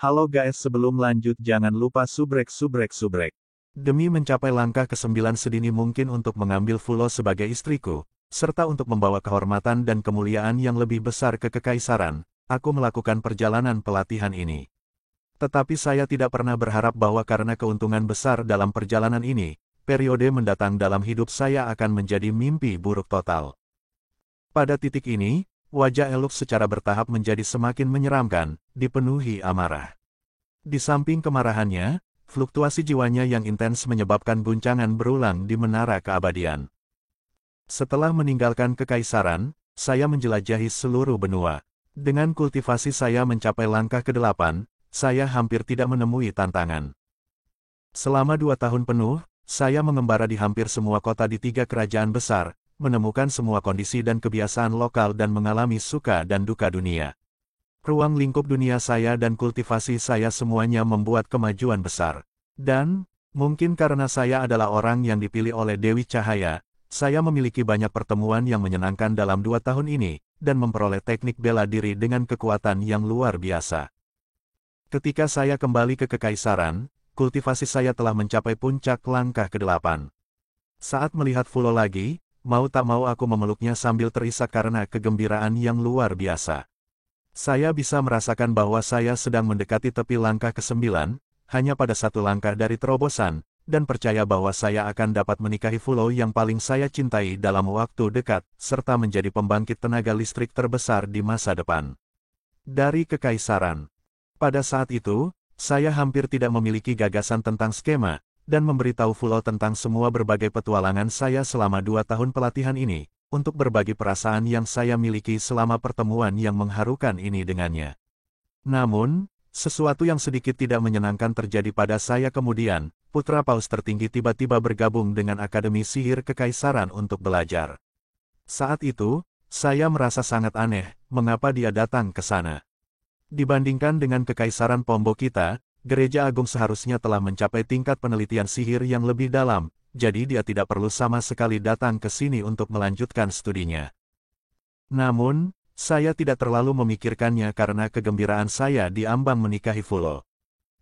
Halo guys, sebelum lanjut jangan lupa subrek. Demi mencapai langkah ke-9 sedini mungkin untuk mengambil Fulo sebagai istriku, serta untuk membawa kehormatan dan kemuliaan yang lebih besar ke kekaisaran, aku melakukan perjalanan pelatihan ini. Tetapi saya tidak pernah berharap bahwa karena keuntungan besar dalam perjalanan ini, periode mendatang dalam hidup saya akan menjadi mimpi buruk total. Pada titik ini, wajah Eluk secara bertahap menjadi semakin menyeramkan, dipenuhi amarah. Di samping kemarahannya, fluktuasi jiwanya yang intens menyebabkan guncangan berulang di menara keabadian. Setelah meninggalkan kekaisaran, saya menjelajahi seluruh benua. Dengan kultivasi saya mencapai langkah ke-8, saya hampir tidak menemui tantangan. Selama 2 tahun penuh, saya mengembara di hampir semua kota di 3 kerajaan besar, menemukan semua kondisi dan kebiasaan lokal dan mengalami suka dan duka dunia. Ruang lingkup dunia saya dan kultivasi saya semuanya membuat kemajuan besar. Dan, mungkin karena saya adalah orang yang dipilih oleh Dewi Cahaya, saya memiliki banyak pertemuan yang menyenangkan dalam 2 tahun ini, dan memperoleh teknik bela diri dengan kekuatan yang luar biasa. Ketika saya kembali ke kekaisaran, kultivasi saya telah mencapai puncak langkah ke-8. Saat melihat Fulo lagi, mau tak mau aku memeluknya sambil terisak karena kegembiraan yang luar biasa. Saya bisa merasakan bahwa saya sedang mendekati tepi langkah ke-9, hanya pada 1 langkah dari terobosan, dan percaya bahwa saya akan dapat menikahi Fulo yang paling saya cintai dalam waktu dekat, serta menjadi pembangkit tenaga listrik terbesar di masa depan. Dari kekaisaran. Pada saat itu, saya hampir tidak memiliki gagasan tentang skema, dan memberitahu Fulo tentang semua berbagai petualangan saya selama 2 tahun pelatihan ini, untuk berbagi perasaan yang saya miliki selama pertemuan yang mengharukan ini dengannya. Namun, sesuatu yang sedikit tidak menyenangkan terjadi pada saya kemudian, putra paus tertinggi tiba-tiba bergabung dengan Akademi Sihir Kekaisaran untuk belajar. Saat itu, saya merasa sangat aneh, mengapa dia datang ke sana. Dibandingkan dengan Kekaisaran Pombo kita, Gereja Agung seharusnya telah mencapai tingkat penelitian sihir yang lebih dalam, jadi dia tidak perlu sama sekali datang ke sini untuk melanjutkan studinya. Namun, saya tidak terlalu memikirkannya karena kegembiraan saya di ambang menikahi Fulo.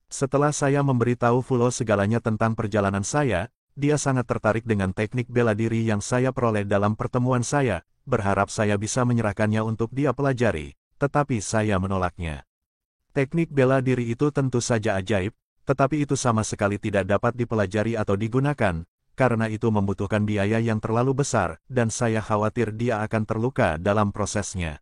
Setelah saya memberitahu Fulo segalanya tentang perjalanan saya, dia sangat tertarik dengan teknik bela diri yang saya peroleh dalam pertemuan saya, berharap saya bisa menyerahkannya untuk dia pelajari, tetapi saya menolaknya. Teknik bela diri itu tentu saja ajaib, tetapi itu sama sekali tidak dapat dipelajari atau digunakan, karena itu membutuhkan biaya yang terlalu besar, dan saya khawatir dia akan terluka dalam prosesnya.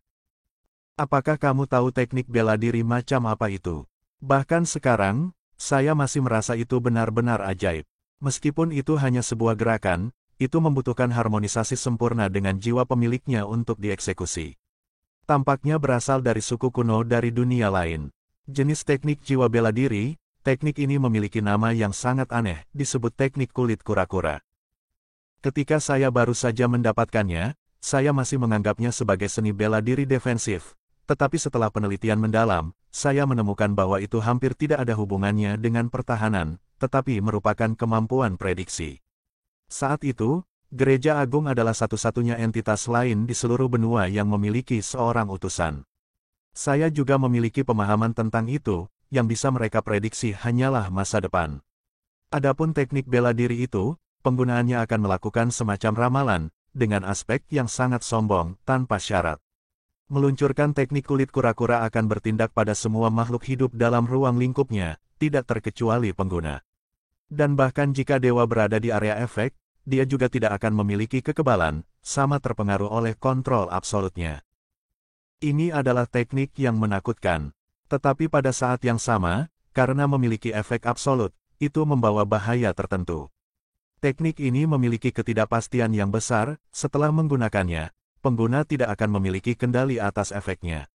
Apakah kamu tahu teknik bela diri macam apa itu? Bahkan sekarang, saya masih merasa itu benar-benar ajaib. Meskipun itu hanya sebuah gerakan, itu membutuhkan harmonisasi sempurna dengan jiwa pemiliknya untuk dieksekusi. Tampaknya berasal dari suku kuno dari dunia lain. Jenis teknik jiwa bela diri, teknik ini memiliki nama yang sangat aneh, disebut teknik kulit kura-kura. Ketika saya baru saja mendapatkannya, saya masih menganggapnya sebagai seni bela diri defensif, tetapi setelah penelitian mendalam, saya menemukan bahwa itu hampir tidak ada hubungannya dengan pertahanan, tetapi merupakan kemampuan prediksi. Saat itu, Gereja Agung adalah satu-satunya entitas lain di seluruh benua yang memiliki seorang utusan. Saya juga memiliki pemahaman tentang itu, yang bisa mereka prediksi hanyalah masa depan. Adapun teknik bela diri itu, penggunaannya akan melakukan semacam ramalan, dengan aspek yang sangat sombong, tanpa syarat. Meluncurkan teknik kulit kura-kura akan bertindak pada semua makhluk hidup dalam ruang lingkupnya, tidak terkecuali pengguna. Dan bahkan jika dewa berada di area efek, dia juga tidak akan memiliki kekebalan, sama terpengaruh oleh kontrol absolutnya. Ini adalah teknik yang menakutkan. Tetapi pada saat yang sama, karena memiliki efek absolut, itu membawa bahaya tertentu. Teknik ini memiliki ketidakpastian yang besar, setelah menggunakannya, pengguna tidak akan memiliki kendali atas efeknya.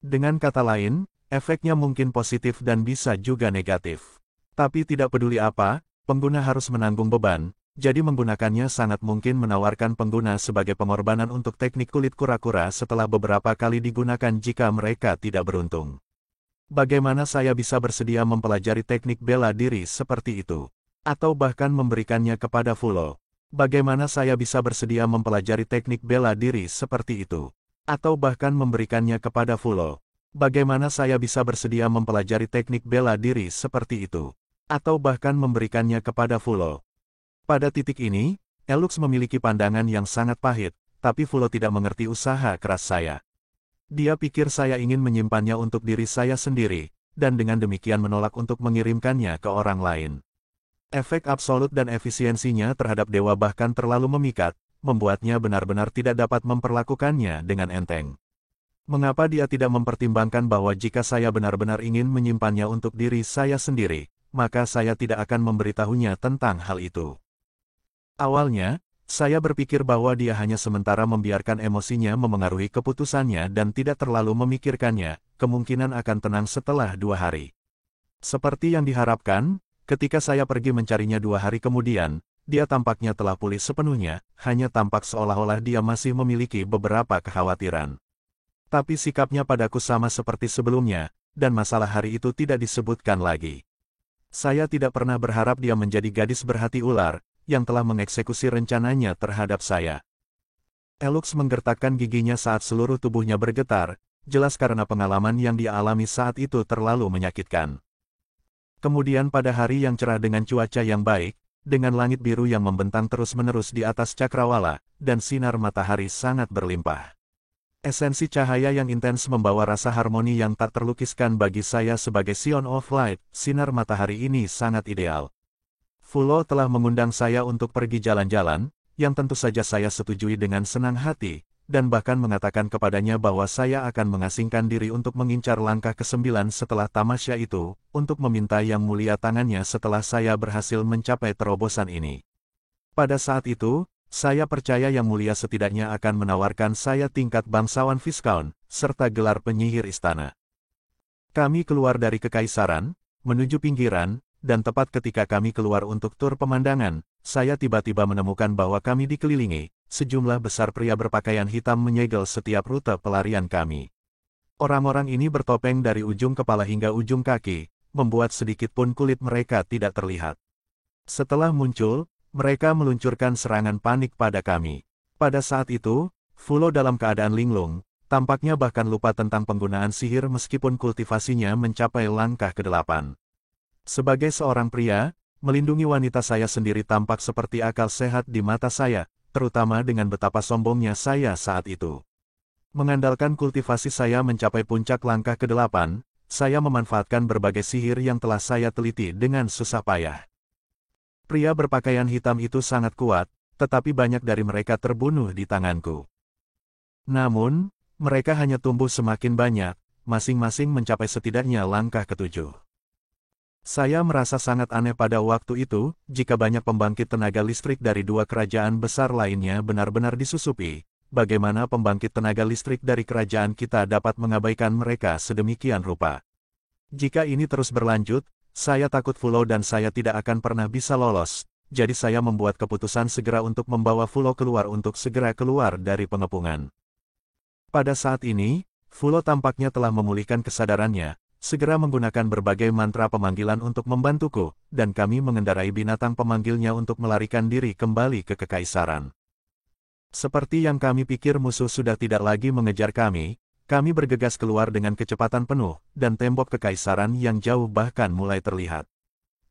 Dengan kata lain, efeknya mungkin positif dan bisa juga negatif. Tapi tidak peduli apa, pengguna harus menanggung beban, jadi menggunakannya sangat mungkin menawarkan pengguna sebagai pengorbanan untuk teknik kulit kura-kura setelah beberapa kali digunakan jika mereka tidak beruntung. Bagaimana saya bisa bersedia mempelajari teknik bela diri seperti itu? Atau bahkan memberikannya kepada Fulo? Bagaimana saya bisa bersedia mempelajari teknik bela diri seperti itu? Atau bahkan memberikannya kepada Fulo? Bagaimana saya bisa bersedia mempelajari teknik bela diri seperti itu? Atau bahkan memberikannya kepada Fulo? Pada titik ini, Elux memiliki pandangan yang sangat pahit, tapi Fulo tidak mengerti usaha keras saya. Dia pikir saya ingin menyimpannya untuk diri saya sendiri, dan dengan demikian menolak untuk mengirimkannya ke orang lain. Efek absolut dan efisiensinya terhadap dewa bahkan terlalu memikat, membuatnya benar-benar tidak dapat memperlakukannya dengan enteng. Mengapa dia tidak mempertimbangkan bahwa jika saya benar-benar ingin menyimpannya untuk diri saya sendiri, maka saya tidak akan memberitahunya tentang hal itu. Awalnya, saya berpikir bahwa dia hanya sementara membiarkan emosinya memengaruhi keputusannya dan tidak terlalu memikirkannya, kemungkinan akan tenang setelah 2 hari. Seperti yang diharapkan, ketika saya pergi mencarinya 2 hari kemudian, dia tampaknya telah pulih sepenuhnya, hanya tampak seolah-olah dia masih memiliki beberapa kekhawatiran. Tapi sikapnya padaku sama seperti sebelumnya, dan masalah hari itu tidak disebutkan lagi. Saya tidak pernah berharap dia menjadi gadis berhati ular, yang telah mengeksekusi rencananya terhadap saya. Elux menggertakkan giginya saat seluruh tubuhnya bergetar, jelas karena pengalaman yang dia alami saat itu terlalu menyakitkan. Kemudian pada hari yang cerah dengan cuaca yang baik, dengan langit biru yang membentang terus-menerus di atas cakrawala, dan sinar matahari sangat berlimpah. Esensi cahaya yang intens membawa rasa harmoni yang tak terlukiskan bagi saya sebagai Scion of Light. Sinar matahari ini sangat ideal. Fulo telah mengundang saya untuk pergi jalan-jalan, yang tentu saja saya setujui dengan senang hati, dan bahkan mengatakan kepadanya bahwa saya akan mengasingkan diri untuk mengincar langkah ke-9 setelah tamasya itu, untuk meminta Yang Mulia tangannya setelah saya berhasil mencapai terobosan ini. Pada saat itu, saya percaya Yang Mulia setidaknya akan menawarkan saya tingkat bangsawan Viscount, serta gelar penyihir istana. Kami keluar dari kekaisaran, menuju pinggiran, dan tepat ketika kami keluar untuk tur pemandangan, saya tiba-tiba menemukan bahwa kami dikelilingi, sejumlah besar pria berpakaian hitam menyegel setiap rute pelarian kami. Orang-orang ini bertopeng dari ujung kepala hingga ujung kaki, membuat sedikit pun kulit mereka tidak terlihat. Setelah muncul, mereka meluncurkan serangan panik pada kami. Pada saat itu, Fulo dalam keadaan linglung, tampaknya bahkan lupa tentang penggunaan sihir meskipun kultivasinya mencapai langkah ke-8. Sebagai seorang pria, melindungi wanita saya sendiri tampak seperti akal sehat di mata saya, terutama dengan betapa sombongnya saya saat itu. Mengandalkan kultivasi saya mencapai puncak langkah ke-8, saya memanfaatkan berbagai sihir yang telah saya teliti dengan susah payah. Pria berpakaian hitam itu sangat kuat, tetapi banyak dari mereka terbunuh di tanganku. Namun, mereka hanya tumbuh semakin banyak, masing-masing mencapai setidaknya langkah ke-7. Saya merasa sangat aneh pada waktu itu, jika banyak pembangkit tenaga listrik dari 2 kerajaan besar lainnya benar-benar disusupi, bagaimana pembangkit tenaga listrik dari kerajaan kita dapat mengabaikan mereka sedemikian rupa. Jika ini terus berlanjut, saya takut Fulo dan saya tidak akan pernah bisa lolos, jadi saya membuat keputusan segera untuk membawa Fulo keluar untuk segera keluar dari pengepungan. Pada saat ini, Fulo tampaknya telah memulihkan kesadarannya, segera menggunakan berbagai mantra pemanggilan untuk membantuku, dan kami mengendarai binatang pemanggilnya untuk melarikan diri kembali ke kekaisaran. Seperti yang kami pikir musuh sudah tidak lagi mengejar kami bergegas keluar dengan kecepatan penuh, dan tembok kekaisaran yang jauh bahkan mulai terlihat.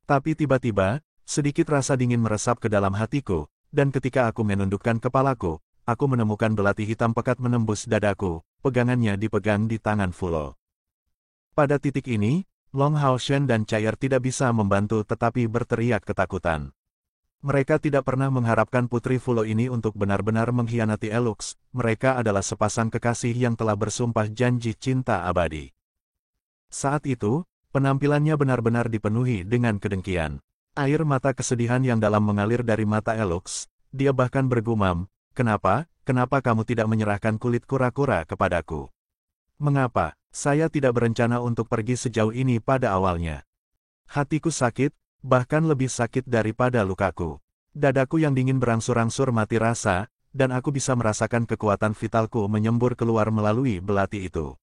Tapi tiba-tiba, sedikit rasa dingin meresap ke dalam hatiku, dan ketika aku menundukkan kepalaku, aku menemukan belati hitam pekat menembus dadaku, pegangannya dipegang di tangan Fulo. Pada titik ini, Long Hao Shen dan Chair tidak bisa membantu tetapi berteriak ketakutan. Mereka tidak pernah mengharapkan putri Fulo ini untuk benar-benar mengkhianati Elux, mereka adalah sepasang kekasih yang telah bersumpah janji cinta abadi. Saat itu, penampilannya benar-benar dipenuhi dengan kedengkian. Air mata kesedihan yang dalam mengalir dari mata Elux, dia bahkan bergumam, kenapa kamu tidak menyerahkan kulit kura-kura kepadaku? Mengapa, saya tidak berencana untuk pergi sejauh ini pada awalnya? Hatiku sakit, bahkan lebih sakit daripada lukaku. Dadaku yang dingin berangsur-angsur mati rasa, dan aku bisa merasakan kekuatan vitalku menyembur keluar melalui belati itu.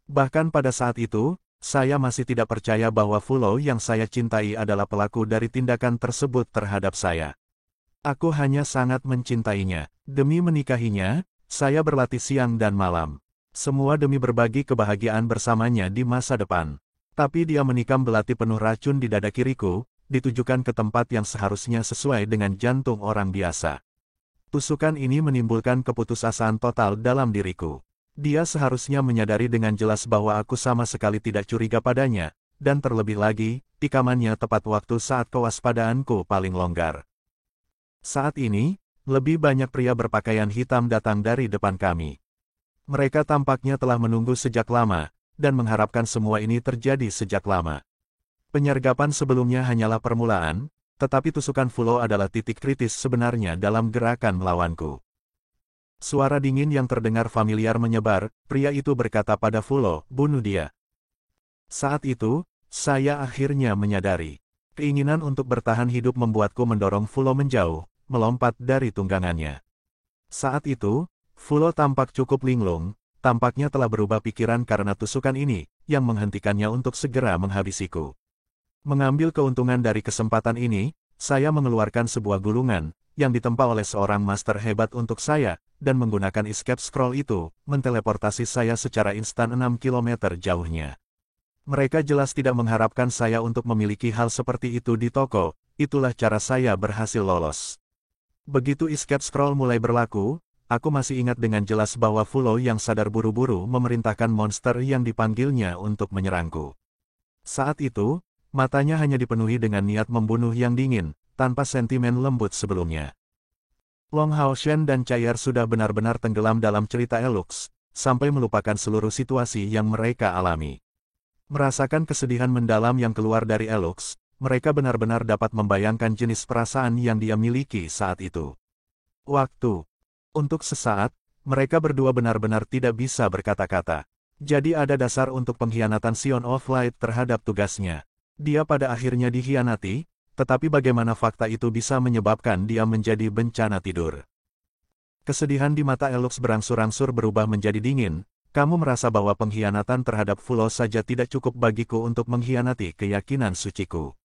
Bahkan pada saat itu, saya masih tidak percaya bahwa Fulo yang saya cintai adalah pelaku dari tindakan tersebut terhadap saya. Aku hanya sangat mencintainya. Demi menikahinya, saya berlatih siang dan malam. Semua demi berbagi kebahagiaan bersamanya di masa depan. Tapi dia menikam belati penuh racun di dada kiriku, ditujukan ke tempat yang seharusnya sesuai dengan jantung orang biasa. Tusukan ini menimbulkan keputusasaan total dalam diriku. Dia seharusnya menyadari dengan jelas bahwa aku sama sekali tidak curiga padanya, dan terlebih lagi, tikamannya tepat waktu saat kewaspadaanku paling longgar. Saat ini, lebih banyak pria berpakaian hitam datang dari depan kami. Mereka tampaknya telah menunggu sejak lama, dan mengharapkan semua ini terjadi sejak lama. Penyergapan sebelumnya hanyalah permulaan, tetapi tusukan Fulo adalah titik kritis sebenarnya dalam gerakan melawanku. Suara dingin yang terdengar familiar menyebar, pria itu berkata pada Fulo, "Bunuh dia." Saat itu, saya akhirnya menyadari. Keinginan untuk bertahan hidup membuatku mendorong Fulo menjauh, melompat dari tunggangannya. Saat itu, Fulo tampak cukup linglung, tampaknya telah berubah pikiran karena tusukan ini, yang menghentikannya untuk segera menghabisiku. Mengambil keuntungan dari kesempatan ini, saya mengeluarkan sebuah gulungan, yang ditempa oleh seorang master hebat untuk saya, dan menggunakan escape scroll itu, menteleportasi saya secara instan 6 km jauhnya. Mereka jelas tidak mengharapkan saya untuk memiliki hal seperti itu di toko, itulah cara saya berhasil lolos. Begitu escape scroll mulai berlaku, aku masih ingat dengan jelas bahwa Fulo yang sadar buru-buru memerintahkan monster yang dipanggilnya untuk menyerangku. Saat itu, matanya hanya dipenuhi dengan niat membunuh yang dingin, tanpa sentimen lembut sebelumnya. Long Hao Shen dan Chai'er sudah benar-benar tenggelam dalam cerita Elux, sampai melupakan seluruh situasi yang mereka alami. Merasakan kesedihan mendalam yang keluar dari Elux, mereka benar-benar dapat membayangkan jenis perasaan yang dia miliki saat itu. Untuk sesaat, mereka berdua benar-benar tidak bisa berkata-kata. Jadi ada dasar untuk pengkhianatan Sion of Light terhadap tugasnya. Dia pada akhirnya dikhianati, tetapi bagaimana fakta itu bisa menyebabkan dia menjadi bencana tidur? Kesedihan di mata Elux berangsur-angsur berubah menjadi dingin. Kamu merasa bahwa pengkhianatan terhadap Fulo saja tidak cukup bagiku untuk mengkhianati keyakinan suciku.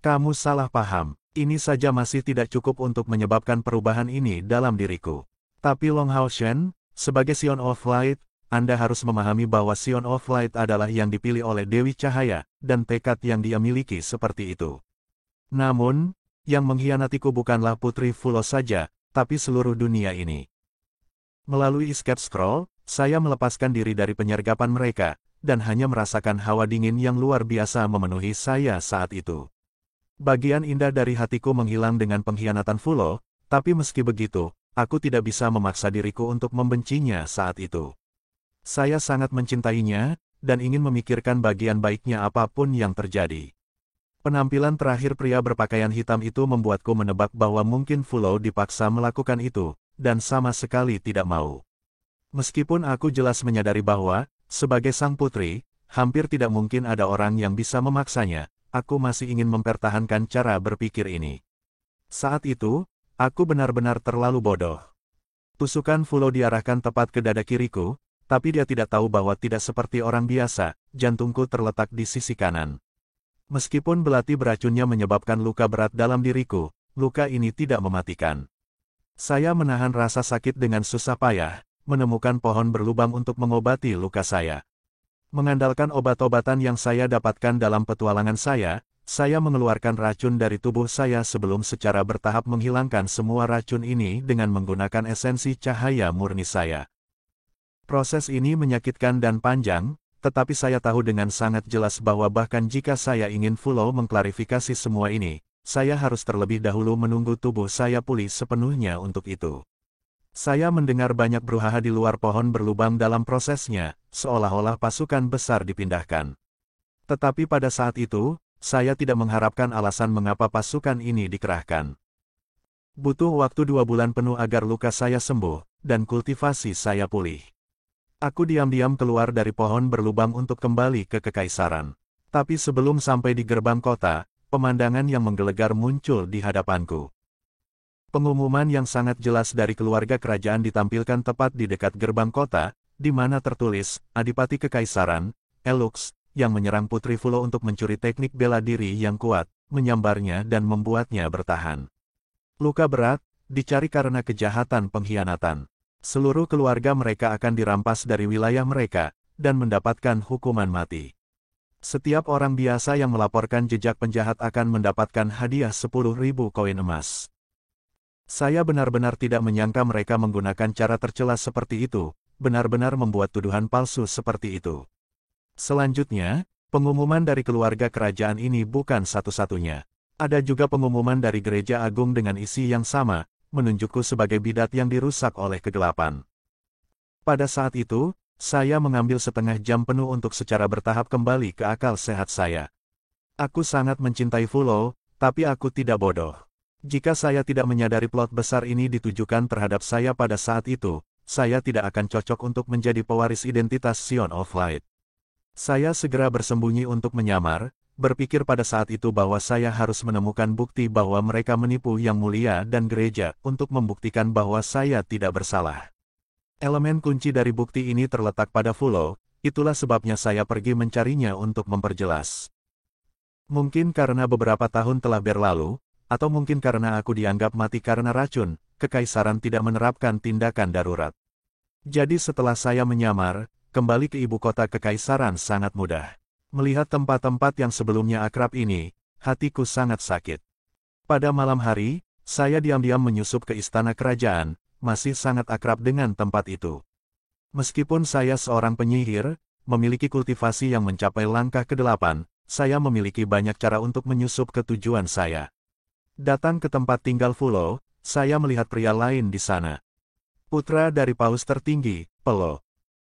Kamu salah paham, ini saja masih tidak cukup untuk menyebabkan perubahan ini dalam diriku. Tapi Long Hao Shen, sebagai Sion of Light, Anda harus memahami bahwa Sion of Light adalah yang dipilih oleh Dewi Cahaya, dan tekad yang dia miliki seperti itu. Namun, yang mengkhianatiku bukanlah Putri Fulo saja, tapi seluruh dunia ini. Melalui escape scroll, saya melepaskan diri dari penyergapan mereka, dan hanya merasakan hawa dingin yang luar biasa memenuhi saya saat itu. Bagian indah dari hatiku menghilang dengan pengkhianatan Fulo, tapi meski begitu, aku tidak bisa memaksa diriku untuk membencinya saat itu. Saya sangat mencintainya, dan ingin memikirkan bagian baiknya apapun yang terjadi. Penampilan terakhir pria berpakaian hitam itu membuatku menebak bahwa mungkin Fulo dipaksa melakukan itu, dan sama sekali tidak mau. Meskipun aku jelas menyadari bahwa, sebagai sang putri, hampir tidak mungkin ada orang yang bisa memaksanya, aku masih ingin mempertahankan cara berpikir ini. Saat itu, aku benar-benar terlalu bodoh. Tusukan Fulo diarahkan tepat ke dada kiriku, tapi dia tidak tahu bahwa tidak seperti orang biasa, jantungku terletak di sisi kanan. Meskipun belati beracunnya menyebabkan luka berat dalam diriku, luka ini tidak mematikan. Saya menahan rasa sakit dengan susah payah, menemukan pohon berlubang untuk mengobati luka saya. Mengandalkan obat-obatan yang saya dapatkan dalam petualangan saya mengeluarkan racun dari tubuh saya sebelum secara bertahap menghilangkan semua racun ini dengan menggunakan esensi cahaya murni saya. Proses ini menyakitkan dan panjang, tetapi saya tahu dengan sangat jelas bahwa bahkan jika saya ingin Fulo mengklarifikasi semua ini, saya harus terlebih dahulu menunggu tubuh saya pulih sepenuhnya untuk itu. Saya mendengar banyak brouhaha di luar pohon berlubang dalam prosesnya, seolah-olah pasukan besar dipindahkan. Tetapi pada saat itu, saya tidak mengharapkan alasan mengapa pasukan ini dikerahkan. Butuh waktu 2 bulan penuh agar luka saya sembuh, dan kultivasi saya pulih. Aku diam-diam keluar dari pohon berlubang untuk kembali ke Kekaisaran. Tapi sebelum sampai di gerbang kota, pemandangan yang menggelegar muncul di hadapanku. Pengumuman yang sangat jelas dari keluarga kerajaan ditampilkan tepat di dekat gerbang kota, di mana tertulis, Adipati Kekaisaran, Elux, yang menyerang Putri Fulo untuk mencuri teknik bela diri yang kuat, menyambarnya dan membuatnya bertahan. Luka berat, dicari karena kejahatan pengkhianatan. Seluruh keluarga mereka akan dirampas dari wilayah mereka, dan mendapatkan hukuman mati. Setiap orang biasa yang melaporkan jejak penjahat akan mendapatkan hadiah 10.000 koin emas. Saya benar-benar tidak menyangka mereka menggunakan cara tercela seperti itu, benar-benar membuat tuduhan palsu seperti itu. Selanjutnya, pengumuman dari keluarga kerajaan ini bukan satu-satunya. Ada juga pengumuman dari gereja agung dengan isi yang sama, menunjukku sebagai bidat yang dirusak oleh kegelapan. Pada saat itu, saya mengambil setengah jam penuh untuk secara bertahap kembali ke akal sehat saya. Aku sangat mencintai Fulo, tapi aku tidak bodoh. Jika saya tidak menyadari plot besar ini ditujukan terhadap saya pada saat itu, saya tidak akan cocok untuk menjadi pewaris identitas Sion of Light. Saya segera bersembunyi untuk menyamar, berpikir pada saat itu bahwa saya harus menemukan bukti bahwa mereka menipu Yang Mulia dan gereja untuk membuktikan bahwa saya tidak bersalah. Elemen kunci dari bukti ini terletak pada Fulo, itulah sebabnya saya pergi mencarinya untuk memperjelas. Mungkin karena beberapa tahun telah berlalu, atau mungkin karena aku dianggap mati karena racun, kekaisaran tidak menerapkan tindakan darurat. Jadi setelah saya menyamar, kembali ke ibu kota kekaisaran sangat mudah. Melihat tempat-tempat yang sebelumnya akrab ini, hatiku sangat sakit. Pada malam hari, saya diam-diam menyusup ke istana kerajaan, masih sangat akrab dengan tempat itu. Meskipun saya seorang penyihir, memiliki kultivasi yang mencapai langkah ke-8, saya memiliki banyak cara untuk menyusup ke tujuan saya. Datang ke tempat tinggal Fulo, saya melihat pria lain di sana. Putra dari paus tertinggi, Pelo.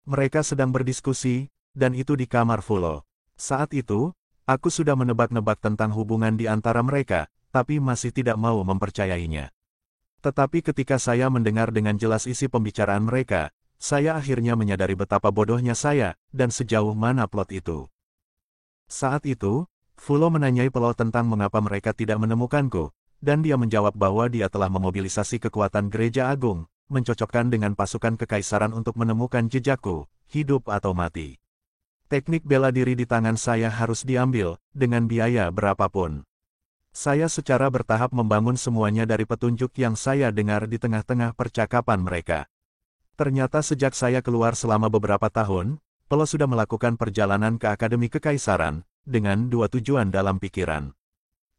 Mereka sedang berdiskusi, dan itu di kamar Fulo. Saat itu, aku sudah menebak-nebak tentang hubungan di antara mereka, tapi masih tidak mau mempercayainya. Tetapi ketika saya mendengar dengan jelas isi pembicaraan mereka, saya akhirnya menyadari betapa bodohnya saya, dan sejauh mana plot itu. Saat itu, Fulo menanyai Pelo tentang mengapa mereka tidak menemukanku, dan dia menjawab bahwa dia telah memobilisasi kekuatan gereja agung, mencocokkan dengan pasukan kekaisaran untuk menemukan jejakku, hidup atau mati. Teknik bela diri di tangan saya harus diambil, dengan biaya berapapun. Saya secara bertahap membangun semuanya dari petunjuk yang saya dengar di tengah-tengah percakapan mereka. Ternyata sejak saya keluar selama beberapa tahun, Pelo sudah melakukan perjalanan ke Akademi Kekaisaran, dengan dua tujuan dalam pikiran.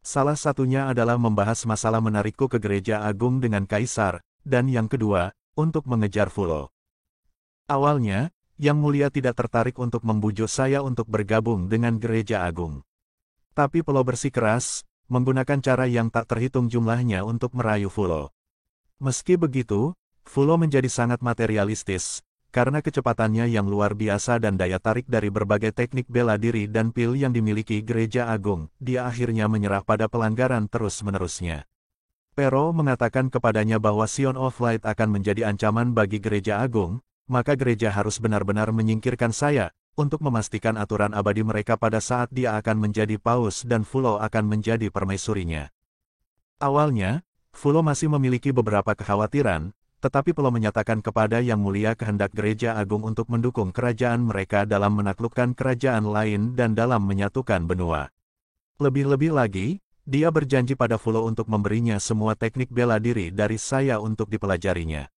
Salah satunya adalah membahas masalah menarikku ke gereja agung dengan kaisar, dan yang kedua, untuk mengejar Fulo. Awalnya, Yang Mulia tidak tertarik untuk membujuk saya untuk bergabung dengan gereja agung. Tapi Pelo bersikeras, menggunakan cara yang tak terhitung jumlahnya untuk merayu Fulo. Meski begitu, Fulo menjadi sangat materialistis, karena kecepatannya yang luar biasa dan daya tarik dari berbagai teknik bela diri dan pil yang dimiliki gereja agung, dia akhirnya menyerah pada pelanggaran terus-menerusnya. Pero mengatakan kepadanya bahwa Sion of Light akan menjadi ancaman bagi gereja agung, maka gereja harus benar-benar menyingkirkan saya, untuk memastikan aturan abadi mereka pada saat dia akan menjadi paus dan Fulo akan menjadi permaisurinya. Awalnya, Fulo masih memiliki beberapa kekhawatiran, tetapi Pelo menyatakan kepada Yang Mulia kehendak gereja agung untuk mendukung kerajaan mereka dalam menaklukkan kerajaan lain dan dalam menyatukan benua. Lebih-lebih lagi, dia berjanji pada Fulo untuk memberinya semua teknik bela diri dari saya untuk dipelajarinya.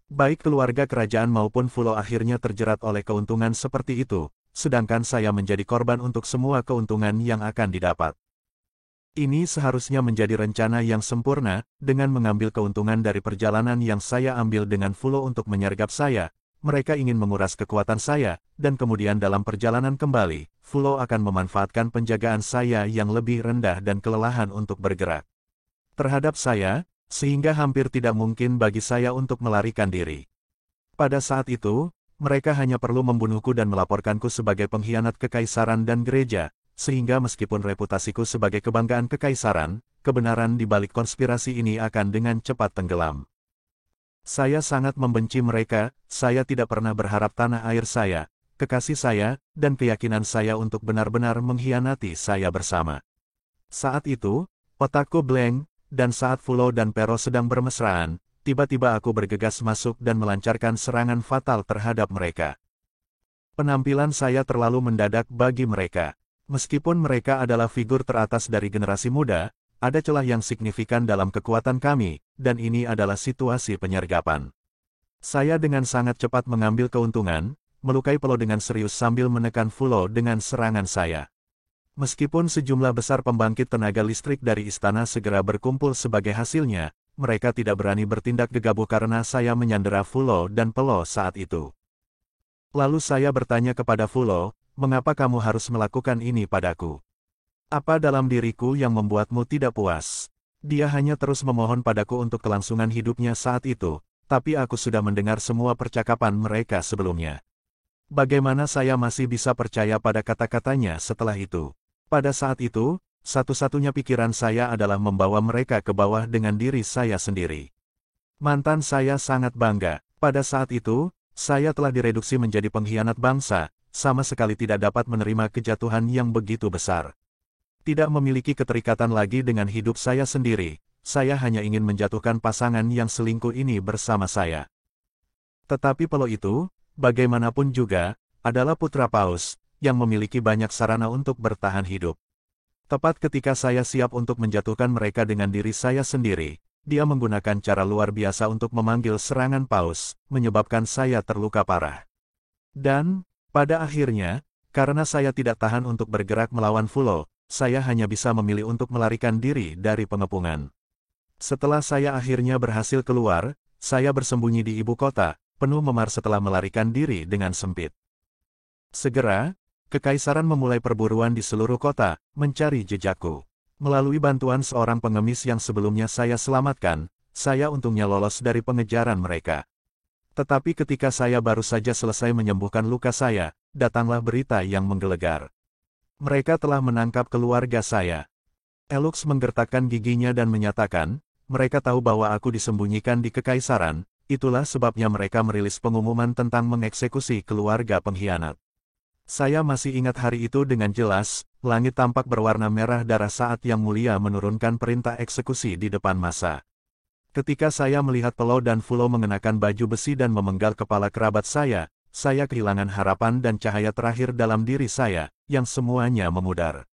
Baik keluarga kerajaan maupun Fulo akhirnya terjerat oleh keuntungan seperti itu, sedangkan saya menjadi korban untuk semua keuntungan yang akan didapat. Ini seharusnya menjadi rencana yang sempurna, dengan mengambil keuntungan dari perjalanan yang saya ambil dengan Fulo untuk menyergap saya. Mereka ingin menguras kekuatan saya, dan kemudian dalam perjalanan kembali, Fulo akan memanfaatkan penjagaan saya yang lebih rendah dan kelelahan untuk bergerak terhadap saya, sehingga hampir tidak mungkin bagi saya untuk melarikan diri. Pada saat itu, mereka hanya perlu membunuhku dan melaporkanku sebagai pengkhianat kekaisaran dan gereja, sehingga meskipun reputasiku sebagai kebanggaan kekaisaran, kebenaran di balik konspirasi ini akan dengan cepat tenggelam. Saya sangat membenci mereka, saya tidak pernah berharap tanah air saya, kekasih saya, dan keyakinan saya untuk benar-benar mengkhianati saya bersama. Saat itu, otakku blank, dan saat Fulo dan Pero sedang bermesraan, tiba-tiba aku bergegas masuk dan melancarkan serangan fatal terhadap mereka. Penampilan saya terlalu mendadak bagi mereka. Meskipun mereka adalah figur teratas dari generasi muda, ada celah yang signifikan dalam kekuatan kami, dan ini adalah situasi penyergapan. Saya dengan sangat cepat mengambil keuntungan, melukai Pelo dengan serius sambil menekan Fulo dengan serangan saya. Meskipun sejumlah besar pembangkit tenaga listrik dari istana segera berkumpul sebagai hasilnya, mereka tidak berani bertindak gegabah karena saya menyandera Fulo dan Pelo saat itu. Lalu saya bertanya kepada Fulo, mengapa kamu harus melakukan ini padaku? Apa dalam diriku yang membuatmu tidak puas? Dia hanya terus memohon padaku untuk kelangsungan hidupnya saat itu, tapi aku sudah mendengar semua percakapan mereka sebelumnya. Bagaimana saya masih bisa percaya pada kata-katanya setelah itu? Pada saat itu, satu-satunya pikiran saya adalah membawa mereka ke bawah dengan diri saya sendiri. Mantan saya sangat bangga. Pada saat itu, saya telah direduksi menjadi pengkhianat bangsa, sama sekali tidak dapat menerima kejatuhan yang begitu besar. Tidak memiliki keterikatan lagi dengan hidup saya sendiri, saya hanya ingin menjatuhkan pasangan yang selingkuh ini bersama saya. Tetapi Pelo itu, bagaimanapun juga, adalah putra Paus, yang memiliki banyak sarana untuk bertahan hidup. Tepat ketika saya siap untuk menjatuhkan mereka dengan diri saya sendiri, dia menggunakan cara luar biasa untuk memanggil serangan Paus, menyebabkan saya terluka parah. Dan, pada akhirnya, karena saya tidak tahan untuk bergerak melawan Fulo, saya hanya bisa memilih untuk melarikan diri dari pengepungan. Setelah saya akhirnya berhasil keluar, saya bersembunyi di ibu kota, penuh memar setelah melarikan diri dengan sempit. Segera, Kekaisaran memulai perburuan di seluruh kota, mencari jejakku. Melalui bantuan seorang pengemis yang sebelumnya saya selamatkan, saya untungnya lolos dari pengejaran mereka. Tetapi ketika saya baru saja selesai menyembuhkan luka saya, datanglah berita yang menggelegar. Mereka telah menangkap keluarga saya. Elux menggertakkan giginya dan menyatakan, mereka tahu bahwa aku disembunyikan di Kekaisaran, itulah sebabnya mereka merilis pengumuman tentang mengeksekusi keluarga pengkhianat. Saya masih ingat hari itu dengan jelas, langit tampak berwarna merah darah saat Yang Mulia menurunkan perintah eksekusi di depan masa. Ketika saya melihat Pelo dan Fulo mengenakan baju besi dan memenggal kepala kerabat saya kehilangan harapan dan cahaya terakhir dalam diri saya, yang semuanya memudar.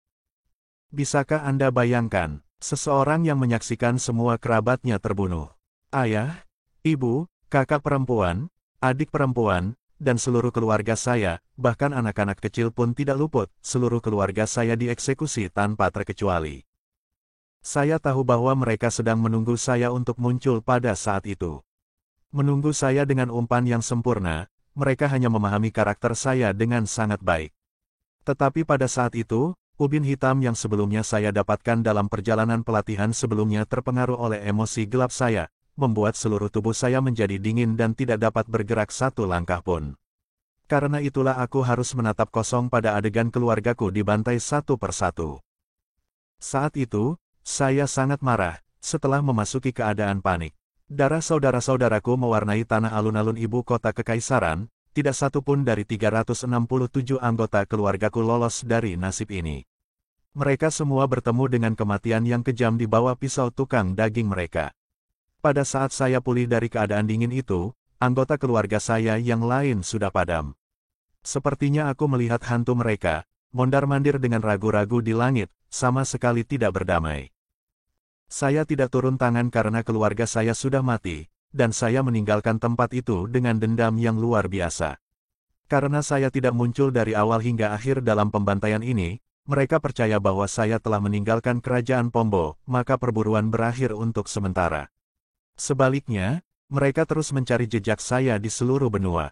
Bisakah Anda bayangkan, seseorang yang menyaksikan semua kerabatnya terbunuh? Ayah, ibu, kakak perempuan, adik perempuan, dan seluruh keluarga saya, bahkan anak-anak kecil pun tidak luput, seluruh keluarga saya dieksekusi tanpa terkecuali. Saya tahu bahwa mereka sedang menunggu saya untuk muncul pada saat itu. Menunggu saya dengan umpan yang sempurna, mereka hanya memahami karakter saya dengan sangat baik. Tetapi pada saat itu, ubin hitam yang sebelumnya saya dapatkan dalam perjalanan pelatihan sebelumnya terpengaruh oleh emosi gelap saya, membuat seluruh tubuh saya menjadi dingin dan tidak dapat bergerak satu langkah pun. Karena itulah aku harus menatap kosong pada adegan keluargaku dibantai satu persatu. Saat itu, saya sangat marah, setelah memasuki keadaan panik. Darah saudara-saudaraku mewarnai tanah alun-alun ibu kota Kekaisaran, tidak satu pun dari 367 anggota keluargaku lolos dari nasib ini. Mereka semua bertemu dengan kematian yang kejam di bawah pisau tukang daging mereka. Pada saat saya pulih dari keadaan dingin itu, anggota keluarga saya yang lain sudah padam. Sepertinya aku melihat hantu mereka, mondar-mandir dengan ragu-ragu di langit, sama sekali tidak berdamai. Saya tidak turun tangan karena keluarga saya sudah mati, dan saya meninggalkan tempat itu dengan dendam yang luar biasa. Karena saya tidak muncul dari awal hingga akhir dalam pembantaian ini, mereka percaya bahwa saya telah meninggalkan kerajaan Pombo, maka perburuan berakhir untuk sementara. Sebaliknya, mereka terus mencari jejak saya di seluruh benua.